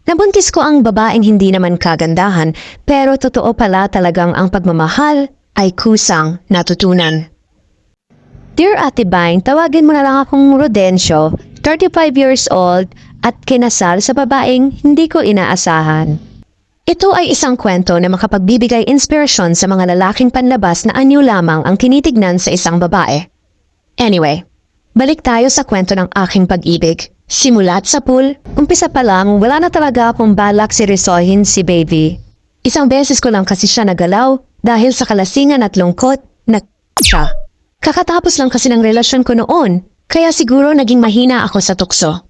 Nabuntis ko ang babaeng hindi naman kagandahan, pero totoo pala talagang ang pagmamahal ay kusang natutunan. Dear Ate Bine, tawagin mo na lang akong Rodencio, 35 years old, at kinasal sa babaeng hindi ko inaasahan. Ito ay isang kwento na makapagbibigay inspirasyon sa mga lalaking panlabas na anyo lamang ang tinitignan sa isang babae. Anyway, balik tayo sa kwento ng aking pag-ibig. Simulat sa pool, umpisa pa lang wala na talaga akong balak seryosohin si baby. Isang beses ko lang kasi siya nagalaw dahil sa kalasingan at lungkot na siya. Kakatapos lang kasi ng relasyon ko noon, kaya siguro naging mahina ako sa tukso.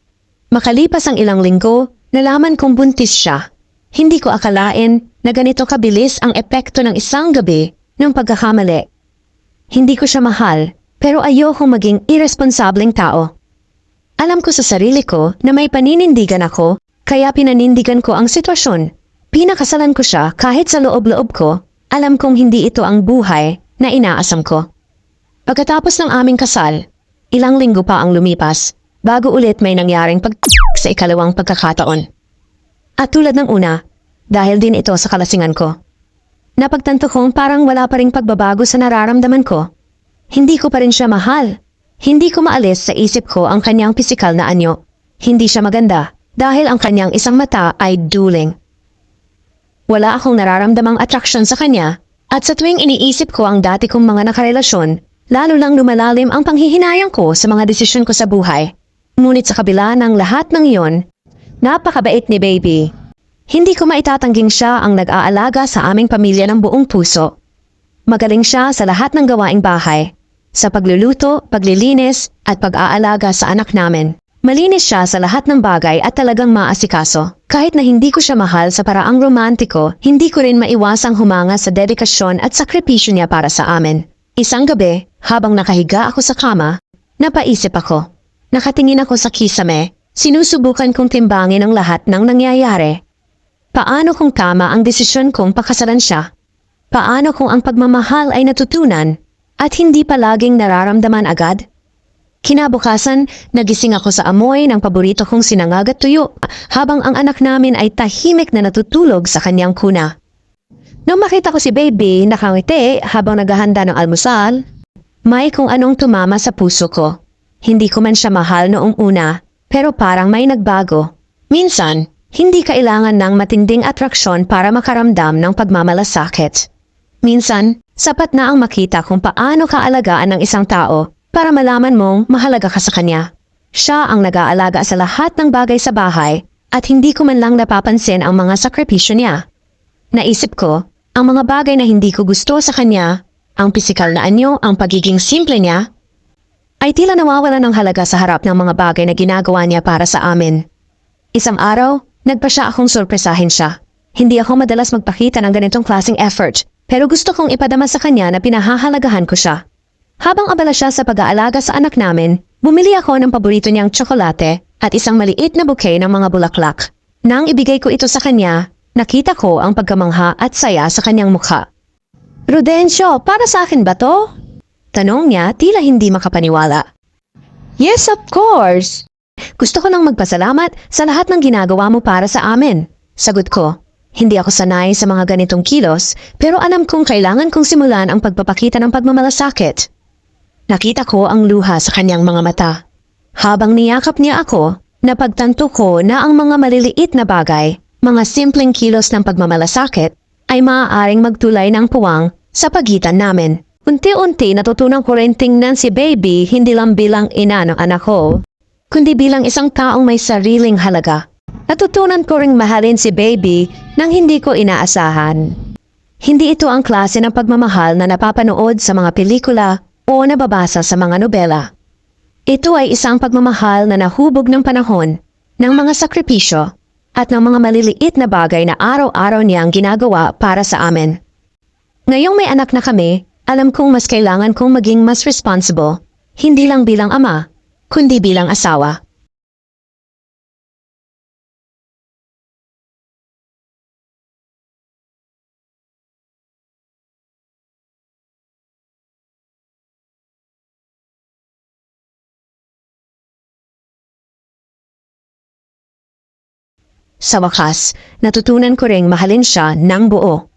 Makalipas ang ilang linggo, nalaman kong buntis siya. Hindi ko akalain na ganito kabilis ang epekto ng isang gabi ng pagkakamali. Hindi ko siya mahal, pero ayokong maging irresponsableng tao. Alam ko sa sarili ko na may paninindigan ako, kaya pinanindigan ko ang sitwasyon. Pinakasalan ko siya kahit sa loob-loob ko, alam kong hindi ito ang buhay na inaasam ko. Pagkatapos ng aming kasal, ilang linggo pa ang lumipas, bago ulit may nangyaring sa ikalawang pagkakataon. At tulad ng una, dahil din ito sa kalasingan ko. Napagtanto kong parang wala pa ring pagbabago sa nararamdaman ko. Hindi ko pa rin siya mahal. Hindi ko maalis sa isip ko ang kanyang pisikal na anyo. Hindi siya maganda dahil ang kanyang isang mata ay duling. Wala akong nararamdamang attraction sa kanya at sa tuwing iniisip ko ang dati kong mga nakarelasyon, lalo lang lumalalim ang panghihinayang ko sa mga desisyon ko sa buhay. Ngunit sa kabila ng lahat ng iyon, napakabait ni baby. Hindi ko maitatangging siya ang nag-aalaga sa aming pamilya ng buong puso. Magaling siya sa lahat ng gawaing bahay. Sa pagluluto, paglilinis, at pag-aalaga sa anak namin. Malinis siya sa lahat ng bagay at talagang maasikaso. Kahit na hindi ko siya mahal sa paraang romantiko, hindi ko rin maiwasang humanga sa dedikasyon at sakripisyo niya para sa amin. Isang gabi, habang nakahiga ako sa kama, napaisip ako. Nakatingin ako sa kisame, sinusubukan kong timbangin ang lahat ng nangyayari. Paano kung tama ang desisyon kong pakasalan siya? Paano kung ang pagmamahal ay natutunan at hindi palaging nararamdaman agad? Kinabukasan, nagising ako sa amoy ng paborito kong sinangag at tuyo habang ang anak namin ay tahimik na natutulog sa kanyang kuna. Nung makita ko si baby nakangiti habang naghahanda ng almusal, may kung anong tumama sa puso ko. Hindi ko man siya mahal noong una, pero parang may nagbago. Minsan, hindi kailangan ng matinding atraksyon para makaramdam ng pagmamalasakit. Minsan, sapat na ang makita kung paano kaalagaan ng isang tao para malaman mong mahalaga ka sa kanya. Siya ang nag-aalaga sa lahat ng bagay sa bahay at hindi ko man lang napapansin ang mga sakripisyo niya. Naisip ko, ang mga bagay na hindi ko gusto sa kanya, ang pisikal na anyo, ang pagiging simple niya, ay tila nawawala ng halaga sa harap ng mga bagay na ginagawa niya para sa amin. Isang araw, nagpa siya akong sorpresahin siya. Hindi ako madalas magpakita ng ganitong klaseng effort, pero gusto kong ipadama sa kanya na pinahahalagahan ko siya. Habang abala siya sa pag-aalaga sa anak namin, bumili ako ng paborito niyang tsokolate at isang maliit na bouquet ng mga bulaklak. Nang ibigay ko ito sa kanya, nakita ko ang pagkamangha at saya sa kanyang mukha. Rudencio, para sa akin ba to? Tanong niya, tila hindi makapaniwala. Yes, of course! Gusto ko nang magpasalamat sa lahat ng ginagawa mo para sa amin. Sagot ko, hindi ako sanay sa mga ganitong kilos, pero alam kong kailangan kong simulan ang pagpapakita ng pagmamalasakit. Nakita ko ang luha sa kanyang mga mata. Habang niyakap niya ako, napagtanto ko na ang mga maliliit na bagay, mga simpleng kilos ng pagmamalasakit, ay maaaring magtulay ng puwang sa pagitan namin. Unti-unti natutunan ko rin tingnan si baby hindi lang bilang ina ng anak ko, kundi bilang isang taong may sariling halaga. Natutunan ko ring mahalin si baby nang hindi ko inaasahan. Hindi ito ang klase ng pagmamahal na napapanood sa mga pelikula o nababasa sa mga nobela. Ito ay isang pagmamahal na nahubog ng panahon, ng mga sakripisyo, at ng mga maliliit na bagay na araw-araw niyang ginagawa para sa amin. Ngayong may anak na kami, alam kong mas kailangan kong maging mas responsible, hindi lang bilang ama, kundi bilang asawa. Sa wakas, natutunan ko ring mahalin siya ng buo.